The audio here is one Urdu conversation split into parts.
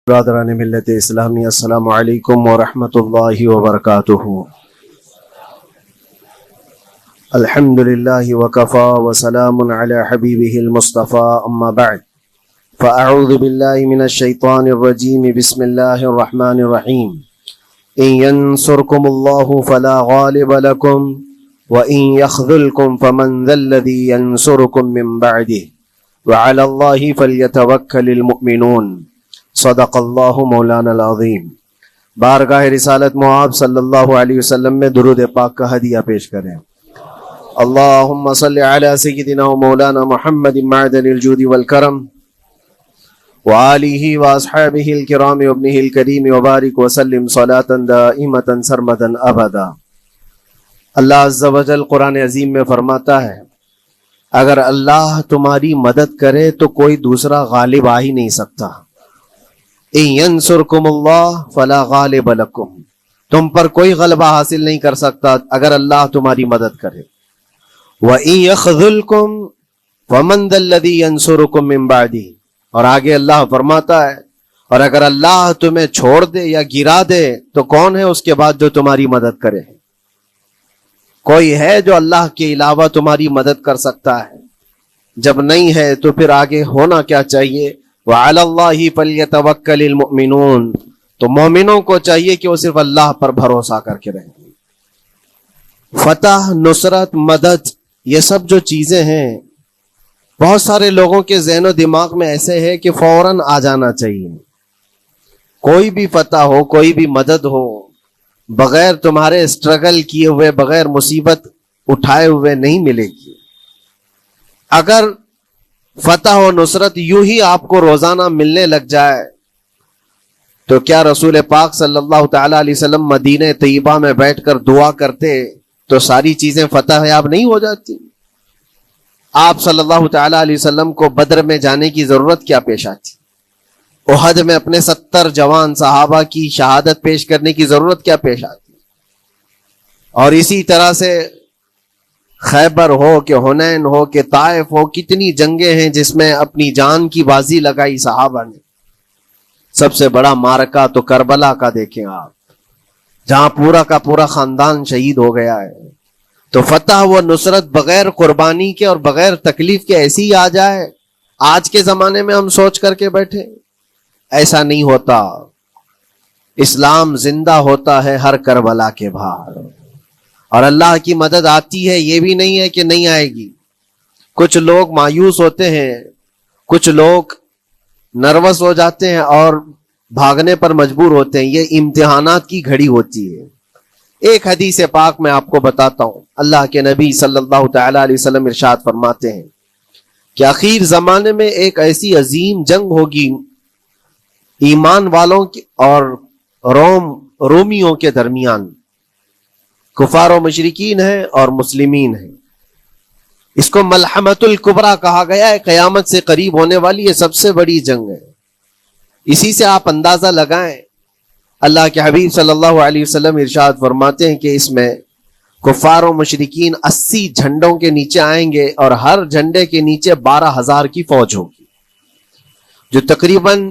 برادران ملت اسلامی، السلام علیکم ورحمۃ اللہ وبرکاتہ۔ الحمد للہ وکفا وسلام علی حبیبہ المصطفى، اما بعد فاعوذ باللہ من الشیطان الرجیم، بسم اللہ الرحمن الرحیم۔ ان ینصرکم اللہ فلا غالب لکم وان یخذلکم فمن ذا الذی ینصرکم من بعدہ وعلی اللہ فلیتوکل المؤمنون۔ صدق اللہ مولانا العظیم۔ بارگاہ رسالت معاب صلی اللہ علیہ وسلم میں درود پاک کا ہدیہ پیش کریں۔ اللہم صلی علی سیدنا و مولانا محمد معدن الجود والکرم وآلہ واصحابہ الکرام وابنہ الکریم وبارک وسلم صلاة دائمة سرمدا ابدا۔ اللہ عز و جل قرآن عظیم میں فرماتا ہے، اگر اللہ تمہاری مدد کرے تو کوئی دوسرا غالب آ ہی نہیں سکتا۔ ان ینصرکم اللہ فلا غالب لکم، تم پر کوئی غلبہ حاصل نہیں کر سکتا اگر اللہ تمہاری مدد کرے۔ وَإِن يَخْذُلْكُمْ فَمَنْ ذَا الَّذِي يَنْصُرُكُمْ مِنْ بَعْدِهِ، اور آگے اللہ فرماتا ہے، اور اگر اللہ تمہیں چھوڑ دے یا گرا دے تو کون ہے اس کے بعد جو تمہاری مدد کرے؟ کوئی ہے جو اللہ کے علاوہ تمہاری مدد کر سکتا ہے؟ جب نہیں ہے تو پھر آگے ہونا کیا چاہیے؟ وَعَلَى اللَّهِ فَلْيَتَوَكَّلِ الْمُؤْمِنُونَ، تو مومنوں کو چاہیے کہ وہ صرف اللہ پر بھروسہ کر کے رہیں۔ فتح، نصرت، مدد، یہ سب جو چیزیں ہیں بہت سارے لوگوں کے ذہن و دماغ میں ایسے ہے کہ فوراً آ جانا چاہیے۔ کوئی بھی فتح ہو، کوئی بھی مدد ہو، بغیر تمہارے اسٹرگل کیے ہوئے، بغیر مصیبت اٹھائے ہوئے نہیں ملے گی۔ اگر فتح و نصرت یوں ہی آپ کو روزانہ ملنے لگ جائے تو کیا رسول پاک صلی اللہ تعالی علیہ وسلم مدینہ طیبہ میں بیٹھ کر دعا کرتے تو ساری چیزیں فتح یاب نہیں ہو جاتی؟ آپ صلی اللہ تعالی علیہ وسلم کو بدر میں جانے کی ضرورت کیا پیش آتی؟ احد میں اپنے 70 جوان صحابہ کی شہادت پیش کرنے کی ضرورت کیا پیش آتی؟ اور اسی طرح سے خیبر ہو کہ حنین ہو کہ طائف ہو، کتنی جنگیں ہیں جس میں اپنی جان کی بازی لگائی صحابہ نے۔ سب سے بڑا معرکہ تو کربلا کا دیکھیں آپ، جہاں پورا کا پورا خاندان شہید ہو گیا ہے۔ تو فتح و نصرت بغیر قربانی کے اور بغیر تکلیف کے ایسی ہی آ جائے؟ آج کے زمانے میں ہم سوچ کر کے بیٹھے، ایسا نہیں ہوتا۔ اسلام زندہ ہوتا ہے ہر کربلا کے باہر، اور اللہ کی مدد آتی ہے، یہ بھی نہیں ہے کہ نہیں آئے گی۔ کچھ لوگ مایوس ہوتے ہیں، کچھ لوگ نروس ہو جاتے ہیں اور بھاگنے پر مجبور ہوتے ہیں۔ یہ امتحانات کی گھڑی ہوتی ہے۔ ایک حدیث پاک میں آپ کو بتاتا ہوں، اللہ کے نبی صلی اللہ تعالی علیہ وسلم ارشاد فرماتے ہیں کہ آخر زمانے میں ایک ایسی عظیم جنگ ہوگی ایمان والوں کی اور رومیوں کے درمیان۔ کفار و مشرکین ہیں اور مسلمین ہیں۔ اس کو ملحمۃ الکبریٰ کہا گیا ہے، قیامت سے قریب ہونے والی یہ سب سے بڑی جنگ ہے۔ اسی سے آپ اندازہ لگائیں، اللہ کے حبیب صلی اللہ علیہ وسلم ارشاد فرماتے ہیں کہ اس میں کفار و مشرکین 80 جھنڈوں کے نیچے آئیں گے، اور ہر جھنڈے کے نیچے 12,000 کی فوج ہوگی، جو تقریباً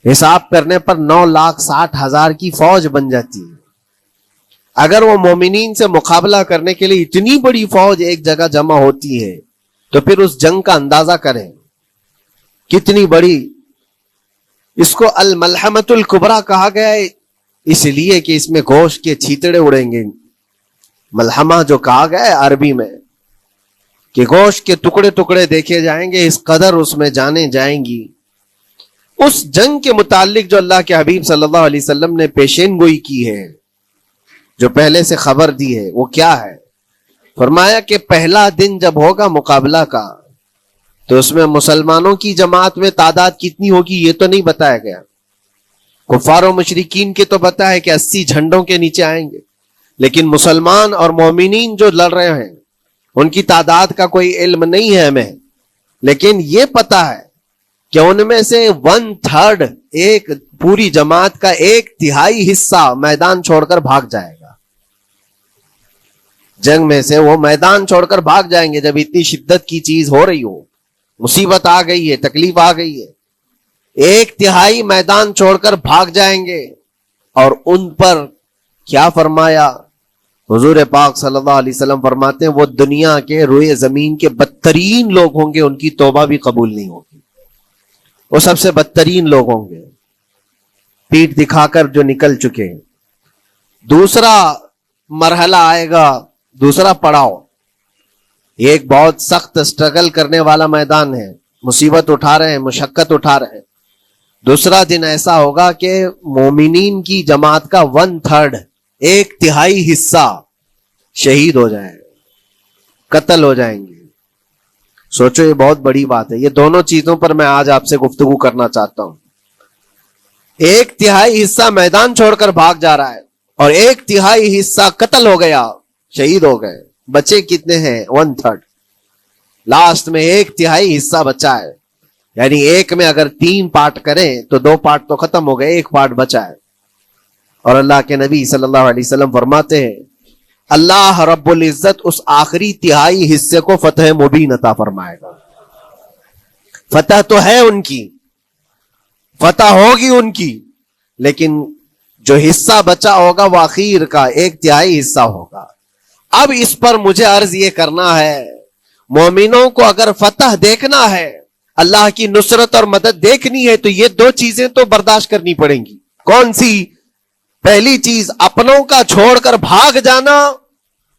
حساب کرنے پر 9,60,000 کی فوج بن جاتی ہے۔ اگر وہ مومنین سے مقابلہ کرنے کے لیے اتنی بڑی فوج ایک جگہ جمع ہوتی ہے تو پھر اس جنگ کا اندازہ کریں کتنی بڑی۔ اس کو الملحمۃ الکبریٰ کہا گیا ہے اس لیے کہ اس میں گوشت کے چھیتڑے اڑیں گے۔ ملحمہ جو کہا گیا ہے عربی میں کہ گوشت کے ٹکڑے ٹکڑے دیکھے جائیں گے، اس قدر اس میں جانیں جائیں گی۔ اس جنگ کے متعلق جو اللہ کے حبیب صلی اللہ علیہ وسلم نے پیشین گوئی کی ہے، جو پہلے سے خبر دی ہے، وہ کیا ہے؟ فرمایا کہ پہلا دن جب ہوگا مقابلہ کا تو اس میں مسلمانوں کی جماعت میں تعداد کتنی ہوگی یہ تو نہیں بتایا گیا۔ کفار و مشرکین کے تو پتہ ہے کہ 80 جھنڈوں کے نیچے آئیں گے، لیکن مسلمان اور مومنین جو لڑ رہے ہیں ان کی تعداد کا کوئی علم نہیں ہے ہمیں، لیکن یہ پتہ ہے کہ ان میں سے 1/3 ایک پوری جماعت کا 1/3 حصہ میدان چھوڑ کر بھاگ جائے گا۔ جنگ میں سے وہ میدان چھوڑ کر بھاگ جائیں گے جب اتنی شدت کی چیز ہو رہی ہو، مصیبت آ گئی ہے، تکلیف آ گئی ہے۔ ایک تہائی میدان چھوڑ کر بھاگ جائیں گے. اور ان پر کیا فرمایا حضور پاک صلی اللہ علیہ وسلم؟ فرماتے ہیں وہ دنیا کے روئے زمین کے بدترین لوگ ہوں گے, ان کی توبہ بھی قبول نہیں ہوگی. وہ سب سے بدترین لوگ ہوں گے, پیٹھ دکھا کر جو نکل چکے. دوسرا مرحلہ آئے گا, دوسرا پڑاؤ. ایک بہت سخت سٹرگل کرنے والا میدان ہے, مصیبت اٹھا رہے ہیں, مشقت اٹھا رہے ہیں. دوسرا دن ایسا ہوگا کہ مومنین کی جماعت کا 1/3 ایک تہائی حصہ شہید ہو جائے, قتل ہو جائیں گے. سوچو یہ بہت بڑی بات ہے. یہ دونوں چیزوں پر میں آج آپ سے گفتگو کرنا چاہتا ہوں. ایک تہائی حصہ میدان چھوڑ کر بھاگ جا رہا ہے اور ایک تہائی حصہ قتل ہو گیا, شہید ہو گئے. بچے کتنے ہیں؟ 1/3. لاسٹ میں ایک تہائی حصہ بچا ہے. یعنی ایک میں اگر 3 پارٹ کریں تو 2 پارٹ تو ختم ہو گئے, ایک پارٹ بچا ہے. اور اللہ کے نبی صلی اللہ علیہ وسلم فرماتے ہیں اللہ رب العزت اس آخری تہائی حصے کو فتح مبین عطا فرمائے گا. فتح تو ہے ان کی, فتح ہوگی ان کی, لیکن جو حصہ بچا ہوگا وہ آخر کا 1/3 حصہ ہوگا. اب اس پر مجھے عرض یہ کرنا ہے, مومنوں کو اگر فتح دیکھنا ہے, اللہ کی نصرت اور مدد دیکھنی ہے, تو یہ 2 چیزیں تو برداشت کرنی پڑیں گی. کون سی؟ پہلی چیز اپنوں کا چھوڑ کر بھاگ جانا,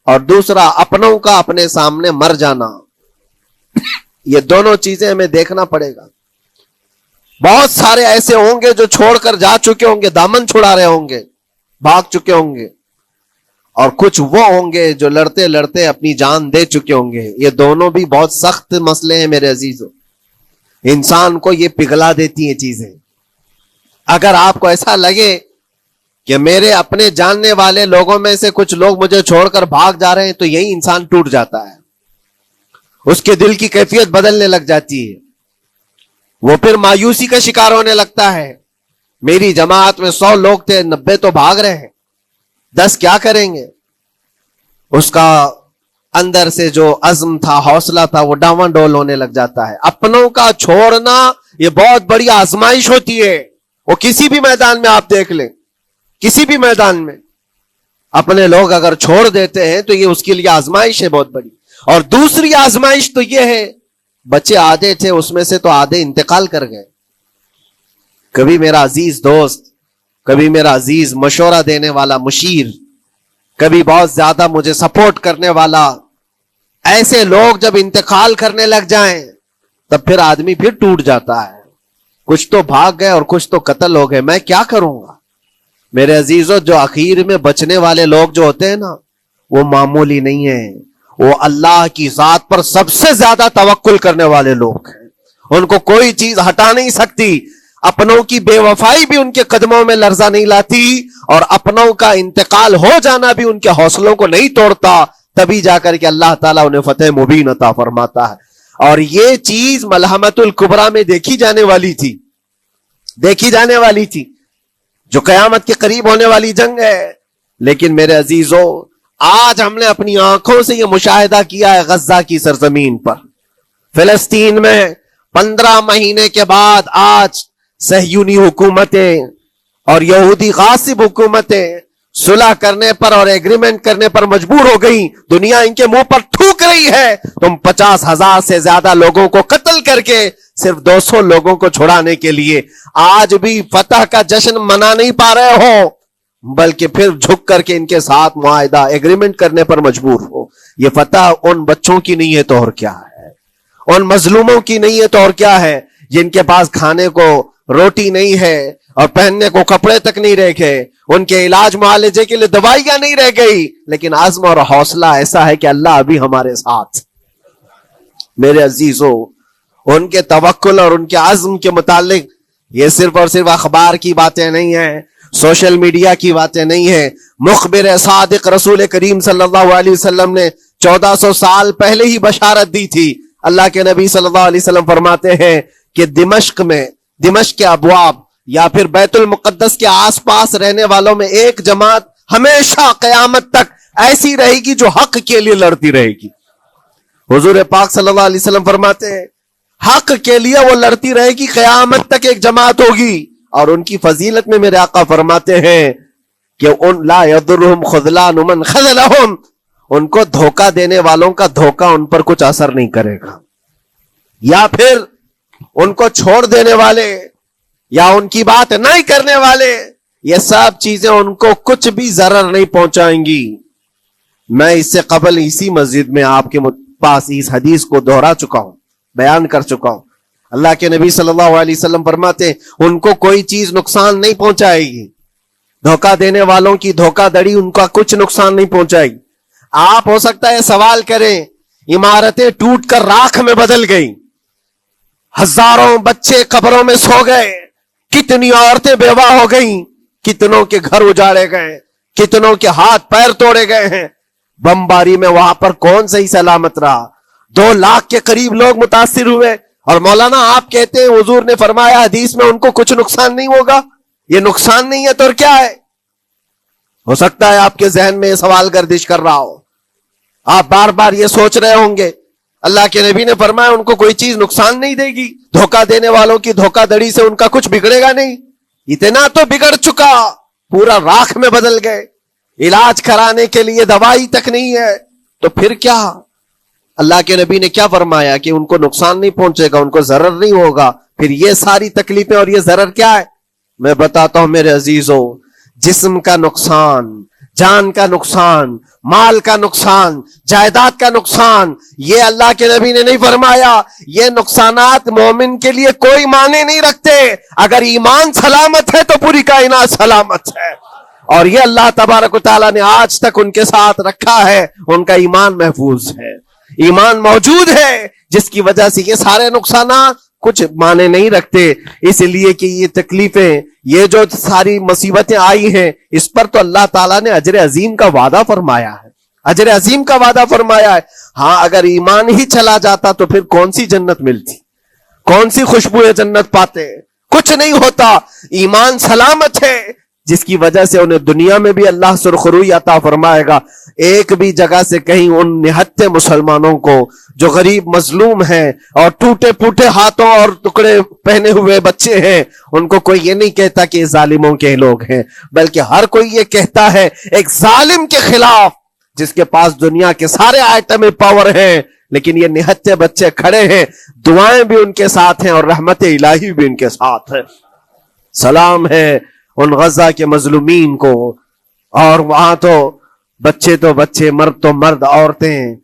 اور دوسرا اپنوں کا اپنے سامنے مر جانا. یہ دونوں چیزیں ہمیں دیکھنا پڑے گا. بہت سارے ایسے ہوں گے جو چھوڑ کر جا چکے ہوں گے, دامن چھڑا رہے ہوں گے, بھاگ چکے ہوں گے, اور کچھ وہ ہوں گے جو لڑتے لڑتے اپنی جان دے چکے ہوں گے. یہ دونوں بھی بہت سخت مسئلے ہیں میرے عزیزوں. انسان کو یہ پگھلا دیتی ہیں چیزیں. اگر آپ کو ایسا لگے کہ میرے اپنے جاننے والے لوگوں میں سے کچھ لوگ مجھے چھوڑ کر بھاگ جا رہے ہیں, تو یہی انسان ٹوٹ جاتا ہے. اس کے دل کی کیفیت بدلنے لگ جاتی ہے. وہ پھر مایوسی کا شکار ہونے لگتا ہے. میری جماعت میں 100 لوگ تھے, 90 تو بھاگ رہے ہیں, 10 کیا کریں گے؟ اس کا اندر سے جو عزم تھا, حوصلہ تھا, وہ ڈاواں ڈول ہونے لگ جاتا ہے. اپنوں کا چھوڑنا یہ بہت بڑی آزمائش ہوتی ہے. وہ کسی بھی میدان میں آپ دیکھ لیں, کسی بھی میدان میں اپنے لوگ اگر چھوڑ دیتے ہیں تو یہ اس کے لیے آزمائش ہے بہت بڑی. اور دوسری آزمائش تو یہ ہے, بچے آدھے تھے, اس میں سے تو آدھے انتقال کر گئے. کبھی میرا عزیز دوست, کبھی میرا عزیز مشورہ دینے والا مشیر, کبھی بہت زیادہ مجھے سپورٹ کرنے والا, ایسے لوگ جب انتقال کرنے لگ جائیں تب پھر آدمی پھر ٹوٹ جاتا ہے. کچھ تو بھاگ گئے اور کچھ تو قتل ہو گئے. میں کیا کروں گا؟ میرے عزیزوں, جو آخر میں بچنے والے لوگ جو ہوتے ہیں نا, وہ معمولی نہیں ہیں. وہ اللہ کی ذات پر سب سے زیادہ توکل کرنے والے لوگ ہیں. ان کو کوئی چیز ہٹا نہیں سکتی. اپنوں کی بے وفائی بھی ان کے قدموں میں لرزہ نہیں لاتی, اور اپنوں کا انتقال ہو جانا بھی ان کے حوصلوں کو نہیں توڑتا. تبھی جا کر کے اللہ تعالیٰ انہیں فتح مبین عطا فرماتا ہے. اور یہ چیز ملحمت الکبریٰ میں دیکھی جانے والی تھی, دیکھی جانے والی تھی, جو قیامت کے قریب ہونے والی جنگ ہے. لیکن میرے عزیزوں, آج ہم نے اپنی آنکھوں سے یہ مشاہدہ کیا ہے غزہ کی سرزمین پر, فلسطین میں 15 مہینے کے بعد آج صہیونی حکومتیں اور یہودی غاصب حکومتیں صلح کرنے پر اور ایگریمنٹ کرنے پر مجبور ہو گئی. دنیا ان کے منہ پر تھوک رہی ہے. تم 50,000 سے زیادہ لوگوں کو قتل کر کے صرف 200 لوگوں کو چھڑانے کے لیے آج بھی فتح کا جشن منا نہیں پا رہے ہو, بلکہ پھر جھک کر کے ان کے ساتھ معاہدہ ایگریمنٹ کرنے پر مجبور ہو. یہ فتح ان بچوں کی نہیں ہے تو اور کیا ہے, ان مظلوموں کی نہیں ہے تو اور کیا ہے, جن کے پاس کھانے کو روٹی نہیں ہے اور پہننے کو کپڑے تک نہیں رہ گئے, ان کے علاج معالجے کے لیے دوائیاں نہیں رہ گئی, لیکن عزم اور حوصلہ ایسا ہے کہ اللہ ابھی ہمارے ساتھ. میرے عزیزوں, ان کے توکل اور ان کے عزم کے متعلق یہ صرف اور صرف اخبار کی باتیں نہیں ہیں, سوشل میڈیا کی باتیں نہیں ہیں. مخبر صادق رسول کریم صلی اللہ علیہ وسلم نے 1400 سال پہلے ہی بشارت دی تھی. اللہ کے نبی صلی اللہ علیہ وسلم فرماتے ہیں کہ دمشق کے ابواب یا پھر بیت المقدس کے آس پاس رہنے والوں میں ایک جماعت ہمیشہ قیامت تک ایسی رہے گی جو حق کے لیے لڑتی رہے گی. حضور پاک صلی اللہ علیہ وسلم فرماتے ہیں حق کے لیے وہ لڑتی رہے گی، قیامت تک ایک جماعت ہوگی. اور ان کی فضیلت میں میرے آقا فرماتے ہیں کہ ان لا یضرهم خذلان من خذلهم، ان کو دھوکہ دینے والوں کا دھوکہ ان پر کچھ اثر نہیں کرے گا، یا پھر ان کو چھوڑ دینے والے یا ان کی بات نہیں کرنے والے، یہ سب چیزیں ان کو کچھ بھی ضرر نہیں پہنچائیں گی. میں اس سے قبل اسی مسجد میں آپ کے پاس اس حدیث کو دہرا چکا ہوں، بیان کر چکا ہوں. اللہ کے نبی صلی اللہ علیہ وسلم فرماتے ہیں ان کو کوئی چیز نقصان نہیں پہنچائے گی، دھوکہ دینے والوں کی دھوکہ دڑی ان کا کچھ نقصان نہیں پہنچائے گی. آپ ہو سکتا ہے سوال کریں، عمارتیں ٹوٹ کر راکھ میں بدل گئی، ہزاروں بچے قبروں میں سو گئے، کتنی عورتیں بیوہ ہو گئیں، کتنوں کے گھر اجاڑے گئے، کتنوں کے ہاتھ پیر توڑے گئے ہیں، بمباری میں وہاں پر کون صحیح سلامت رہا، 2 لاکھ کے قریب لوگ متاثر ہوئے، اور مولانا آپ کہتے ہیں حضور نے فرمایا حدیث میں ان کو کچھ نقصان نہیں ہوگا. یہ نقصان نہیں ہے تو کیا ہے؟ ہو سکتا ہے آپ کے ذہن میں یہ سوال گردش کر رہا ہو، آپ بار بار یہ سوچ رہے ہوں گے اللہ کے نبی نے فرمایا ان کو کوئی چیز نقصان نہیں دے گی، دھوکہ دینے والوں کی دھوکہ دڑی سے ان کا کچھ بگڑے گا نہیں. اتنا تو بگڑ چکا، پورا راکھ میں بدل گئے، علاج کرانے کے لیے دوائی تک نہیں ہے، تو پھر کیا؟ اللہ کے نبی نے کیا فرمایا کہ ان کو نقصان نہیں پہنچے گا، ان کو ضرر نہیں ہوگا. پھر یہ ساری تکلیفیں اور یہ ضرر کیا ہے؟ میں بتاتا ہوں میرے عزیزوں، جسم کا نقصان، جان کا نقصان، مال کا نقصان، جائیداد کا نقصان، یہ اللہ کے نبی نے نہیں فرمایا. یہ نقصانات مومن کے لیے کوئی معنی نہیں رکھتے. اگر ایمان سلامت ہے تو پوری کائنات سلامت ہے، اور یہ اللہ تبارک و تعالیٰ نے آج تک ان کے ساتھ رکھا ہے. ان کا ایمان محفوظ ہے، ایمان موجود ہے، جس کی وجہ سے یہ سارے نقصانات کچھ معنی نہیں رکھتے. اس لیے کہ یہ تکلیفیں، یہ جو ساری مصیبتیں آئی ہیں، اس پر تو اللہ تعالیٰ نے اجر عظیم کا وعدہ فرمایا ہے، اجر عظیم کا وعدہ فرمایا ہے. ہاں اگر ایمان ہی چلا جاتا تو پھر کون سی جنت ملتی، کون سی خوشبو جنت پاتے؟ کچھ نہیں ہوتا. ایمان سلامت ہے، جس کی وجہ سے انہیں دنیا میں بھی اللہ سرخروئی عطا فرمائے گا. ایک بھی جگہ سے کہیں ان نہتے مسلمانوں کو جو غریب مظلوم ہیں اور ٹوٹے پھوٹے ہاتھوں اور ٹکڑے پہنے ہوئے بچے ہیں، ان کو کوئی یہ نہیں کہتا کہ یہ ظالموں کے لوگ ہیں، بلکہ ہر کوئی یہ کہتا ہے ایک ظالم کے خلاف جس کے پاس دنیا کے سارے آئٹم پاور ہیں، لیکن یہ نہتے بچے کھڑے ہیں، دعائیں بھی ان کے ساتھ ہیں اور رحمت الہی بھی ان کے ساتھ ہے. سلام ہے ان غزہ کے مظلومین کو. اور وہاں تو بچے، مرد تو مرد، عورتیں.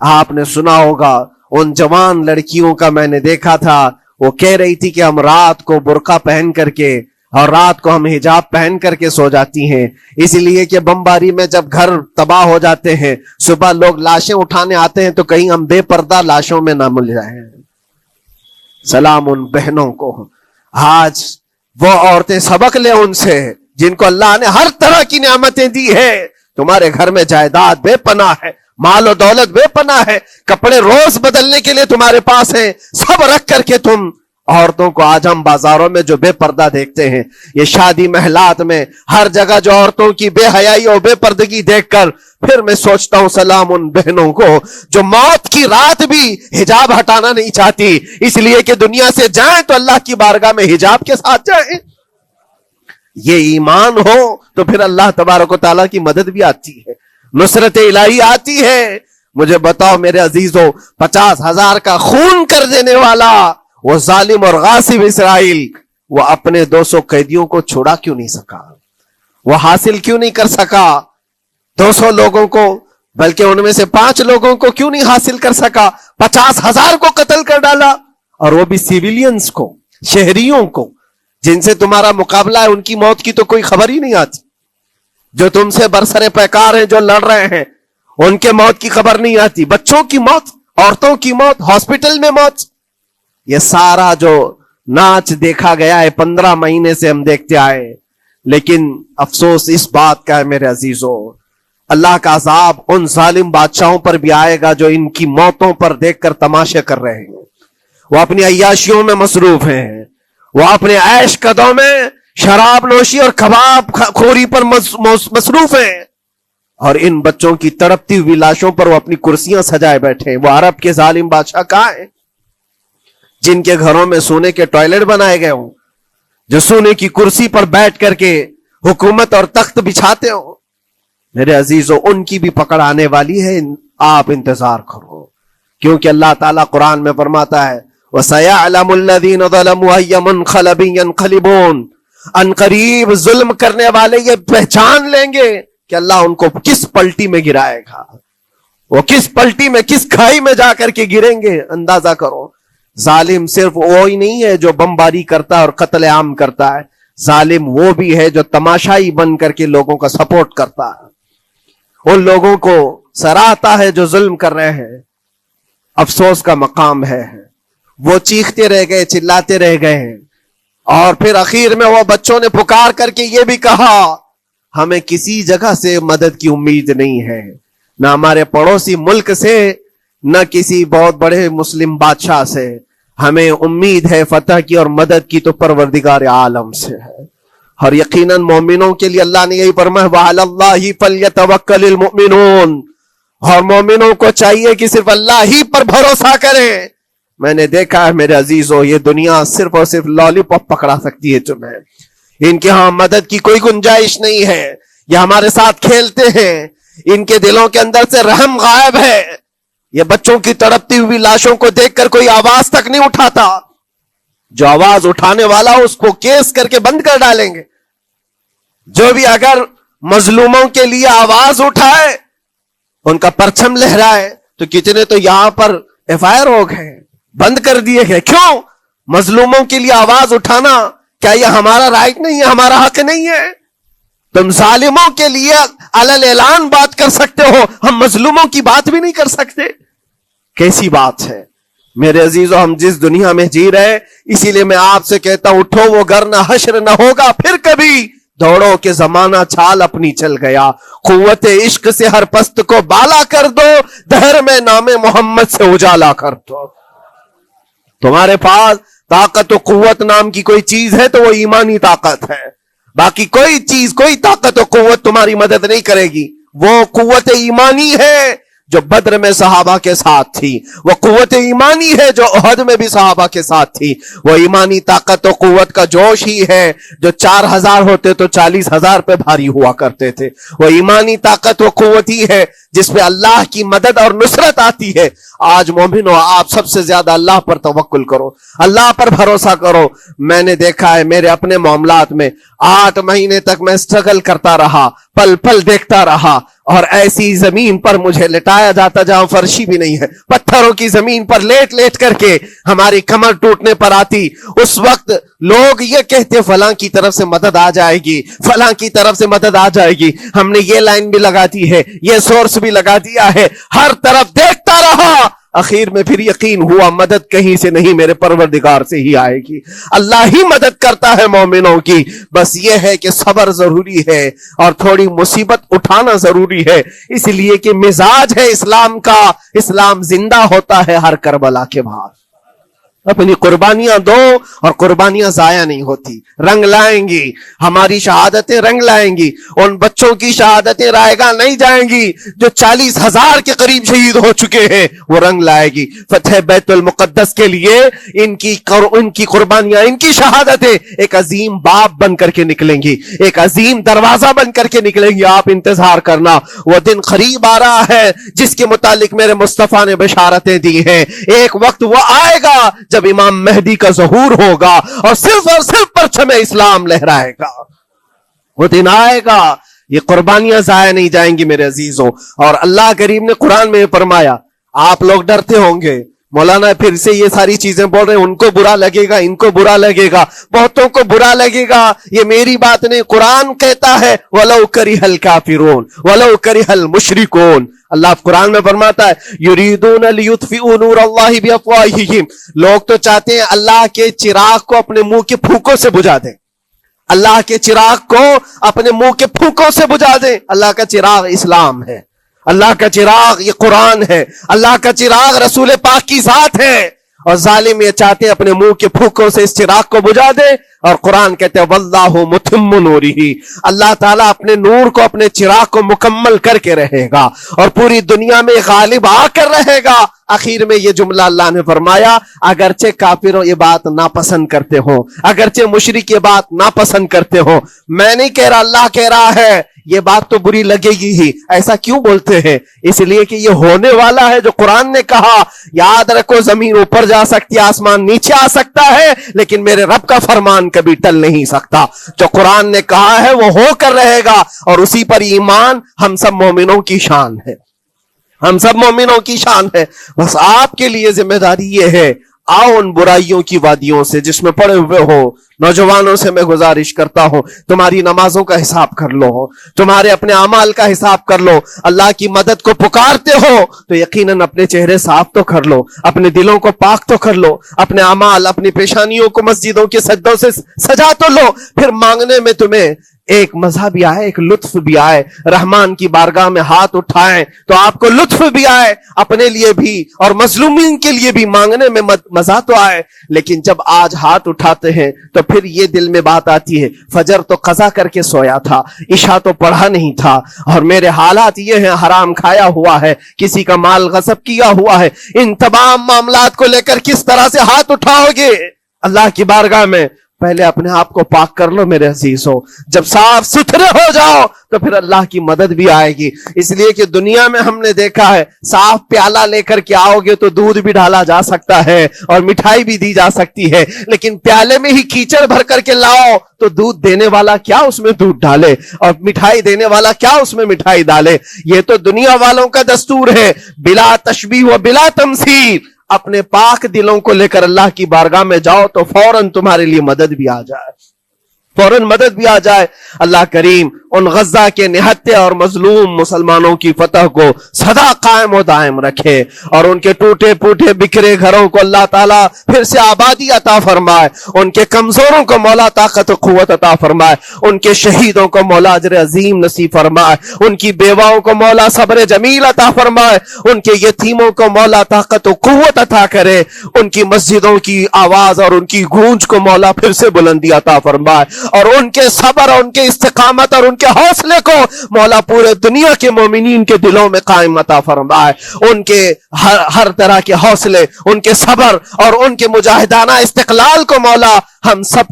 آپ نے سنا ہوگا ان جوان لڑکیوں کا، میں نے دیکھا تھا، وہ کہہ رہی تھی کہ ہم رات کو برقع پہن کر کے اور رات کو ہم حجاب پہن کر کے سو جاتی ہیں، اس لیے کہ بمباری میں جب گھر تباہ ہو جاتے ہیں، صبح لوگ لاشیں اٹھانے آتے ہیں تو کہیں ہم بے پردہ لاشوں میں نہ مل جائیں. سلام ان بہنوں کو. آج وہ عورتیں سبق لیں ان سے جن کو اللہ نے ہر طرح کی نعمتیں دی ہے. تمہارے گھر میں جائیداد بے پناہ ہے، مال و دولت بے پناہ ہے، کپڑے روز بدلنے کے لیے تمہارے پاس ہیں، سب رکھ کر کے تم عورتوں کو، آج ہم بازاروں میں جو بے پردہ دیکھتے ہیں، یہ شادی محلات میں ہر جگہ جو عورتوں کی بے حیائی اور بے پردگی دیکھ کر پھر میں سوچتا ہوں سلام ان بہنوں کو جو موت کی رات بھی حجاب ہٹانا نہیں چاہتی، اس لیے کہ دنیا سے جائیں تو اللہ کی بارگاہ میں حجاب کے ساتھ جائیں. یہ ایمان ہو تو پھر اللہ تبارک و تعالیٰ کی مدد بھی آتی ہے، نصرت الہی آتی ہے. مجھے بتاؤ میرے عزیزوں، 50,000 کا خون کر دینے والا وہ ظالم اور غاصب اسرائیل، وہ اپنے 200 قیدیوں کو چھوڑا کیوں نہیں سکا؟ وہ حاصل کیوں نہیں کر سکا 200 لوگوں کو؟ بلکہ ان میں سے 5 لوگوں کو کیوں نہیں حاصل کر سکا؟ 50,000 کو قتل کر ڈالا، اور وہ بھی سیویلینز کو، شہریوں کو، جن سے تمہارا مقابلہ ہے، ان کی موت کی تو کوئی خبر ہی نہیں آتی. جو تم سے برسر پیکار ہیں، جو لڑ رہے ہیں، ان کے موت کی خبر نہیں آتی. بچوں کی موت، عورتوں کی موت، ہاسپٹل میں موت. یہ سارا جو ناچ دیکھا گیا ہے 15 مہینے سے ہم دیکھتے آئے، لیکن افسوس اس بات کا ہے میرے عزیزوں، اللہ کا عذاب ان ظالم بادشاہوں پر بھی آئے گا جو ان کی موتوں پر دیکھ کر تماشے کر رہے ہیں. وہ اپنی عیاشیوں میں مصروف ہیں، وہ اپنے عیش قدوں میں شراب نوشی اور کباب خوری پر مصروف ہیں، اور ان بچوں کی تڑپتی ہوئی لاشوں پر وہ اپنی کرسیاں سجائے بیٹھے ہیں. وہ عرب کے ظالم بادشاہ کہاں ہیں جن کے گھروں میں سونے کے ٹوائلٹ بنائے گئے ہوں، جو سونے کی کرسی پر بیٹھ کر کے حکومت اور تخت بچھاتے ہوں، میرے عزیزوں ان کی بھی پکڑ آنے والی ہے، آپ انتظار کرو، کیونکہ اللہ تعالیٰ قرآن میں فرماتا ہے وَسَيَعْلَمُ الَّذِينَ ظَلَمُوا أَيَّ مُنْقَلَبٍ يَنْقَلِبُونَ، ان قریب ظلم کرنے والے یہ پہچان لیں گے کہ اللہ ان کو کس پلٹی میں گرائے گا، وہ کس پلٹی میں، کس کھائی میں جا کر کے گریں گے۔ اندازہ کرو، ظالم صرف وہی نہیں ہے جو بمباری کرتا ہے اور قتل عام کرتا ہے، ظالم وہ بھی ہے جو تماشائی بن کر کے لوگوں کا سپورٹ کرتا ہے، ان لوگوں کو سراہتا ہے جو ظلم کر رہے ہیں۔ افسوس کا مقام ہے، وہ چیختے رہ گئے، چلاتے رہ گئے ہیں، اور پھر اخیر میں وہ بچوں نے پکار کر کے یہ بھی کہا ہمیں کسی جگہ سے مدد کی امید نہیں ہے، نہ ہمارے پڑوسی ملک سے، نہ کسی بہت بڑے مسلم بادشاہ سے، ہمیں امید ہے فتح کی اور مدد کی تو پروردگار عالم سے ہے۔ اور یقیناً مومنوں کے لیے اللہ نے یہی فرمایا وَعَلَى اللَّهِ فَلْيَتَوَكَّلِ الْمُؤْمِنُونَ، اور مومنوں کو چاہیے کہ صرف اللہ ہی پر بھروسہ کریں۔ میں نے دیکھا ہے میرے عزیزوں، یہ دنیا صرف اور صرف لالی پاپ پکڑا سکتی ہے تمہیں، ان کے ہاں مدد کی کوئی گنجائش نہیں ہے، یہ ہمارے ساتھ کھیلتے ہیں، ان کے دلوں کے اندر سے رحم غائب ہے، یہ بچوں کی تڑپتی ہوئی لاشوں کو دیکھ کر کوئی آواز تک نہیں اٹھاتا، جو آواز اٹھانے والا اس کو کیس کر کے بند کر ڈالیں گے۔ جو بھی اگر مظلوموں کے لیے آواز اٹھائے، ان کا پرچم لہرائے، تو کتنے تو یہاں پر FIR ہو گئے، بند کر دیے گئے۔ کیوں؟ مظلوموں کے لیے آواز اٹھانا کیا یہ ہمارا رائٹ نہیں ہے، ہمارا حق نہیں ہے؟ تم ظالموں کے لیے علل اعلان بات کر سکتے ہو، ہم مظلوموں کی بات بھی نہیں کر سکتے؟ کیسی بات ہے میرے عزیزو، ہم جس دنیا میں جی رہے، اسی لیے میں آپ سے کہتا ہوں اٹھو، وہ گر نہ حشر نہ ہوگا پھر کبھی، دوڑو کہ زمانہ چھال اپنی چل گیا، قوت عشق سے ہر پست کو بالا کر دو، دہر میں نام محمد سے اجالا کر دو۔ تمہارے پاس طاقت و قوت نام کی کوئی چیز ہے تو وہ ایمانی طاقت ہے، باقی کوئی چیز، کوئی طاقت و قوت تمہاری مدد نہیں کرے گی۔ وہ قوت ایمانی ہے جو بدر میں صحابہ کے ساتھ تھی، وہ قوت ایمانی ہے جو احد میں بھی صحابہ کے ساتھ تھی، وہ ایمانی طاقت و قوت کا جوش ہی ہے جو 4000 ہوتے تو 40,000 پہ بھاری ہوا کرتے تھے، وہ ایمانی طاقت و قوت ہی ہے جس پہ اللہ کی مدد اور نصرت آتی ہے۔ آج مومنو، آپ سب سے زیادہ اللہ پر توکل کرو، اللہ پر بھروسہ کرو۔ میں نے دیکھا ہے میرے اپنے معاملات میں 8 مہینے تک میں اسٹرگل کرتا رہا، پل پل دیکھتا رہا، اور ایسی زمین پر مجھے لٹایا جاتا جہاں فرشی بھی نہیں ہے، پتھروں کی زمین پر لیٹ لیٹ کر کے ہماری کمر ٹوٹنے پر آتی۔ اس وقت لوگ یہ کہتے فلاں کی طرف سے مدد آ جائے گی، فلاں کی طرف سے مدد آ جائے گی، ہم نے یہ لائن بھی لگا دی ہے، یہ سورس بھی لگا دیا ہے، ہر طرف دیکھتا رہا، اخیر میں پھر یقین ہوا مدد کہیں سے نہیں، میرے پروردگار سے ہی آئے گی۔ اللہ ہی مدد کرتا ہے مومنوں کی، بس یہ ہے کہ صبر ضروری ہے اور تھوڑی مصیبت اٹھانا ضروری ہے، اس لیے کہ مزاج ہے اسلام کا، اسلام زندہ ہوتا ہے ہر کربلا کے بعد۔ اپنی قربانیاں دو اور قربانیاں ضائع نہیں ہوتی، رنگ لائیں گی، ہماری شہادتیں رنگ لائیں گی، ان بچوں کی شہادتیں رائے گاہ نہیں جائیں گی جو 40,000 کے قریب شہید ہو چکے ہیں، وہ رنگ لائے گی۔ فتح بیت المقدس کے لیے ان کی قربانیاں، ان کی شہادتیں ایک عظیم باب بن کر کے نکلیں گی، ایک عظیم دروازہ بن کر کے نکلیں گی۔ آپ انتظار کرنا، وہ دن قریب آ رہا ہے جس کے متعلق میرے مصطفیٰ نے بشارتیں دی ہیں۔ ایک وقت وہ آئے گا جب امام مہدی کا ظہور ہوگا اور صرف پرچم اسلام لہرائے گا، وہ دن آئے گا، یہ قربانیاں ضائع نہیں جائیں گی میرے عزیزوں۔ اور اللہ کریم نے قرآن میں فرمایا، آپ لوگ ڈرتے ہوں گے مولانا پھر سے یہ ساری چیزیں بول رہے ہیں، ان کو برا لگے گا، ان کو برا لگے گا، بہتوں کو برا لگے گا، یہ میری بات نہیں، قرآن کہتا ہے وَلَوْ كَرِهَ الْكَافِرُونَ وَلَوْ كَرِهَ الْمُشْرِكُونَ۔ اللہ قرآن میں فرماتا ہے یریدون لیطفئوا نور اللہ بافواہہم، لوگ تو چاہتے ہیں اللہ کے چراغ کو اپنے منہ کے پھونکوں سے بجھا دیں، اللہ کے چراغ کو اپنے منہ کے پھونکوں سے بجھا دیں۔ اللہ کا چراغ اسلام ہے، اللہ کا چراغ یہ قرآن ہے، اللہ کا چراغ رسول پاک کی ذات ہے، اور ظالم یہ چاہتے ہیں اپنے منہ کے پھونکوں سے اس چراغ کو بجھا دے۔ اور قرآن کہتے ہیں واللہ متم نورہ، اللہ تعالیٰ اپنے نور کو، اپنے چراغ کو مکمل کر کے رہے گا اور پوری دنیا میں غالب آ کر رہے گا۔ آخر میں یہ جملہ اللہ نے فرمایا اگرچہ کافروں یہ بات ناپسند کرتے ہو، اگرچہ مشرک یہ بات ناپسند کرتے ہو، میں نہیں کہہ رہا، اللہ کہہ رہا ہے یہ بات تو بری لگے گی ہی۔ ایسا کیوں بولتے ہیں؟ اس لیے کہ یہ ہونے والا ہے جو قرآن نے کہا۔ یاد رکھو زمین اوپر جا سکتی ہے، آسمان نیچے آ سکتا ہے، لیکن میرے رب کا فرمان کبھی ٹل نہیں سکتا۔ جو قرآن نے کہا ہے وہ ہو کر رہے گا، اور اسی پر ایمان ہم سب مومنوں کی شان ہے، ہم سب مومنوں کی شان ہے۔ بس آپ کے لیے ذمہ داری یہ ہے، آؤ ان برائیوں کی وادیوں سے جس میں پڑے ہوئے ہو، نوجوانوں سے میں گزارش کرتا ہوں تمہاری نمازوں کا حساب کر لو، تمہارے اپنے اعمال کا حساب کر لو۔ اللہ کی مدد کو پکارتے ہو تو یقیناً اپنے چہرے صاف تو کر لو، اپنے دلوں کو پاک تو کر لو، اپنے اعمال، اپنی پیشانیوں کو مسجدوں کے سجدوں سے سجا تو لو۔ پھر مانگنے میں تمہیں ایک مزہ بھی آئے، ایک لطف بھی آئے، رحمان کی بارگاہ میں ہاتھ اٹھائیں تو آپ کو لطف بھی آئے، اپنے لیے بھی اور مظلومین کے لیے بھی مانگنے میں مزہ تو آئے۔ لیکن جب آج ہاتھ اٹھاتے ہیں تو پھر یہ دل میں بات آتی ہے فجر تو قضا کر کے سویا تھا، عشاء تو پڑھا نہیں تھا، اور میرے حالات یہ ہیں، حرام کھایا ہوا ہے، کسی کا مال غصب کیا ہوا ہے۔ ان تمام معاملات کو لے کر کس طرح سے ہاتھ اٹھاؤ گے اللہ کی بارگاہ میں؟ پہلے اپنے آپ کو پاک کر لو میرے عزیزوں، جب صاف ستھرے ہو جاؤ تو پھر اللہ کی مدد بھی آئے گی۔ اس لیے کہ دنیا میں ہم نے دیکھا ہے صاف پیالہ لے کر کے آؤ گے تو دودھ بھی ڈالا جا سکتا ہے اور مٹھائی بھی دی جا سکتی ہے، لیکن پیالے میں ہی کیچڑ بھر کر کے لاؤ تو دودھ دینے والا کیا اس میں دودھ ڈالے اور مٹھائی دینے والا کیا اس میں مٹھائی ڈالے۔ یہ تو دنیا والوں کا دستور ہے، بلا تشبیہ و بلا تمثیل۔ اپنے پاک دلوں کو لے کر اللہ کی بارگاہ میں جاؤ تو فوراً تمہارے لیے مدد بھی آ جائے، فوراً مدد بھی آ جائے۔ اللہ کریم ان غزہ کے نہتے اور مظلوم مسلمانوں کی فتح کو سدا قائم و دائم رکھے، اور ان کے ٹوٹے پھوٹے بکھرے گھروں کو اللہ تعالیٰ پھر سے آبادی عطا فرمائے، ان کے کمزوروں کو مولا طاقت و قوت عطا فرمائے، ان کے شہیدوں کو مولا اجر عظیم نصیب فرمائے، ان کی بیواؤں کو مولا صبر جمیل عطا فرمائے، ان کے یتیموں کو مولا طاقت و قوت عطا کرے، ان کی مسجدوں کی آواز اور ان کی گونج کو مولا پھر سے بلندی عطا فرمائے، اور ان کے صبر اور ان کے استقامت اور ان کے حوصلے کو مولا پورے دنیا کے مومنین کے دلوں میں قائم عطا فرمائے۔ ان کے ہر طرح کے حوصلے، ان کے صبر اور ان کے مجاہدانہ استقلال کو مولا ہم سب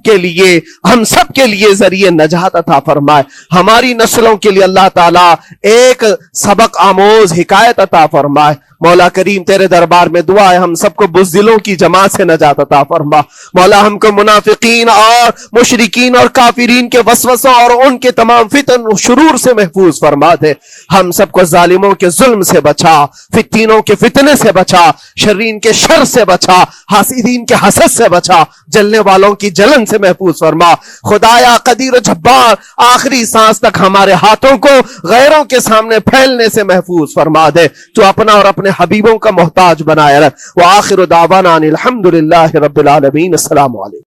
کے لیے ذریعے نجات عطا فرمائے۔ ہماری نسلوں کے لیے اللہ تعالیٰ ایک سبق آموز حکایت عطا فرمائے۔ مولا کریم تیرے دربار میں دعا ہے ہم سب کو بزدلوں کی جماعت سے نجات عطا فرما۔ مولا ہم کو منافقین اور مشرکین اور کافرین کے وسوسوں اور ان کے تمام فتن و شرور سے محفوظ فرما دے۔ ہم سب کو ظالموں کے ظلم سے بچا، فتنوں کے فتنے سے بچا، شرین کے شر سے بچا، حاسدین کے حسد سے بچا، جلنے والوں کی جلن سے محفوظ فرما۔ خدایا قدیر و جبار آخری سانس تک ہمارے ہاتھوں کو غیروں کے سامنے پھیلنے سے محفوظ فرما دے۔ تو اپنا اور اپنے حبیبوں کا محتاج بنائے رکھ۔ وآخر دعوانا ان الحمدللہ رب العالمین۔ السلام علیکم۔